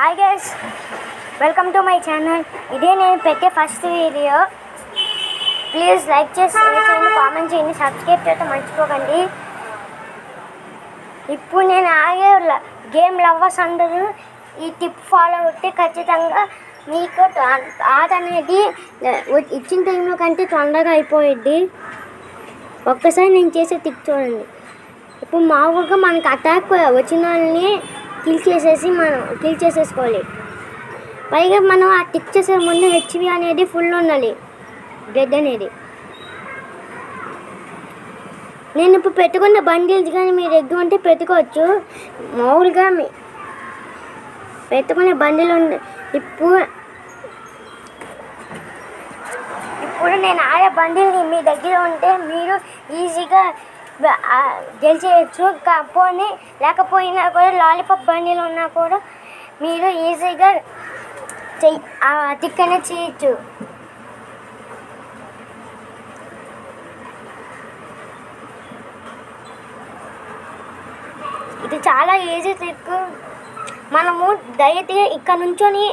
Hi guys, welcome to my channel. ఇదే నేను పెట్టే ఫస్ట్ వీడియో. ప్లీజ్ లైక్ చేసి షేర్ చేయండి, కామెంట్ చేయండి, సబ్స్క్రైబ్ చేయడం మర్చిపోకండి. ఇప్పుడు నేను ఆగే గేమ్ లవర్స్ అందరూ ఈ టిప్ ఫాలో అవుతే ఖచ్చితంగా మీకు ఆట అనేది ఇచ్చిన టైంలో కంటే తొందరగా అయిపోయిద్ది. ఒక్కసారి నేను చేసే టిప్ చూడండి. ఇప్పుడు మామూలుగా మనకు అటాక్ వచ్చిన వాళ్ళని కిల్ చేసేసుకోవాలి. పైగా మనం ఆ టిక్ చేసే ముందు హెచ్పి అనేది ఫుల్ ఉండాలి, బ్లడ్ అనేది. నేను ఇప్పుడు పెట్టుకున్న బండిల్స్ కానీ మీ దగ్గర ఉంటే పెట్టుకోవచ్చు. మామూలుగా పెట్టుకునే బండిలు ఇప్పుడు నేను ఆడే బండిల్ని మీ దగ్గర ఉంటే మీరు ఈజీగా గెలిచేయచ్చు. లేకపోయినా కూడా లాలీపాప్ బండిలు ఉన్నా కూడా మీరు ఈజీగా టిక్ అనేది చేయొచ్చు. ఇది చాలా ఈజీ ట్రిక్. మనము డైరెక్ట్గా ఇక్కడ నుంచొని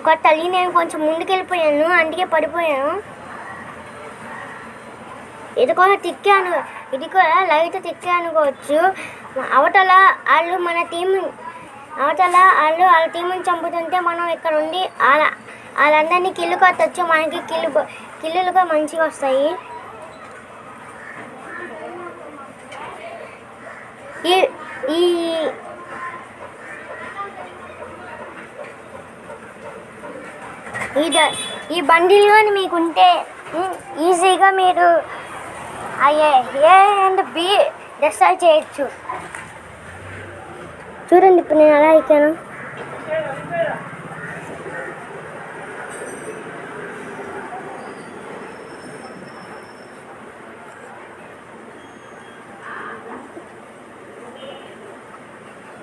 కొట్టాలి. నేను కొంచెం ముందుకెళ్ళిపోయాను, అందుకే పడిపోయాను. ఇది కూడా టిక్కే ఇది కూడా లైట్ టిక్కే అనుకోవచ్చు. అవతల వాళ్ళు వాళ్ళ టీంని చంపుతుంటే మనం ఇక్కడ ఉండి వాళ్ళందరినీ కిల్లు కొట్టచ్చు. మనకి కిల్లులు కూడా మంచిగా వస్తాయి. ఈ బండిల్ కానీ మీకుంటే ఈజీగా మీరు ఏ అండ్ బి డిసైడ్ చేయొచ్చు. చూడండి ఇప్పుడు నేను ఎలా ఎక్కాను.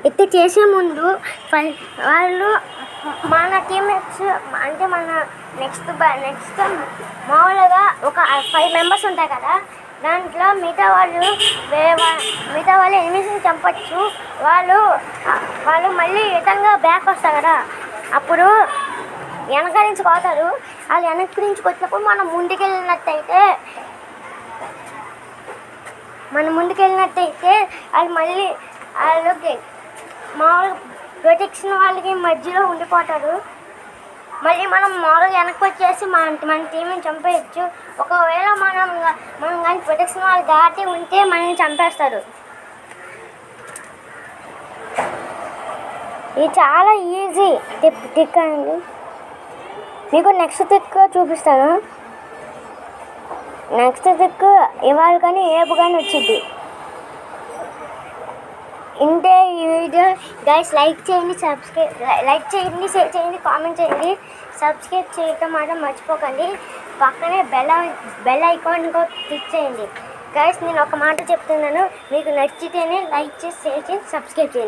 ఎత్తి చేసే ముందు వాళ్ళు మన టీమ్మేట్స్ అంటే మన నెక్స్ట్ మామూలుగా ఒక 5 మెంబర్స్ ఉంటాయి కదా, దాంట్లో మిగతా వాళ్ళు ఎనిమిదిని చంపచ్చు. వాళ్ళు మళ్ళీ రిటర్న్గా బ్యాక్ వస్తారు కదా, అప్పుడు వెనక నుంచి పోతారు. వాళ్ళు వెనక్కి నుంచి వచ్చినప్పుడు మనం ముందుకెళ్ళినట్టయితే వాళ్ళు మళ్ళీ మామూలుగా ప్రొటెక్షన్ వాళ్ళకి మధ్యలో ఉండిపోతారు. మళ్ళీ మనం మామూలుగా వెనక్కి వచ్చేసి మన టీంని చంపేయచ్చు. ఒకవేళ మనం కానీ ప్రొటెక్షన్ వాళ్ళు దాటి ఉంటే మనల్ని చంపేస్తారు. ఇది చాలా ఈజీ టిక్ అండి. మీకు నెక్స్ట్ టిక్ చూపిస్తాను. నెక్స్ట్ టిక్ ఇవాళ కానీ రేపు కానీ వచ్చింది. ఇంతే ఈ వీడియో గైస్. లైక్ చేయండి, షేర్ చేయండి, కామెంట్ చేయండి, సబ్స్క్రైబ్ చేయటం మాత్రం మర్చిపోకండి. పక్కనే బెల్ ఐకాన్ కూడా క్లిక్ చేయండి. గైస్ నేను ఒక మాట చెప్తున్నాను, మీకు నచ్చితేనే లైక్ చేసి షేర్ చేసి సబ్స్క్రైబ్ చేయండి.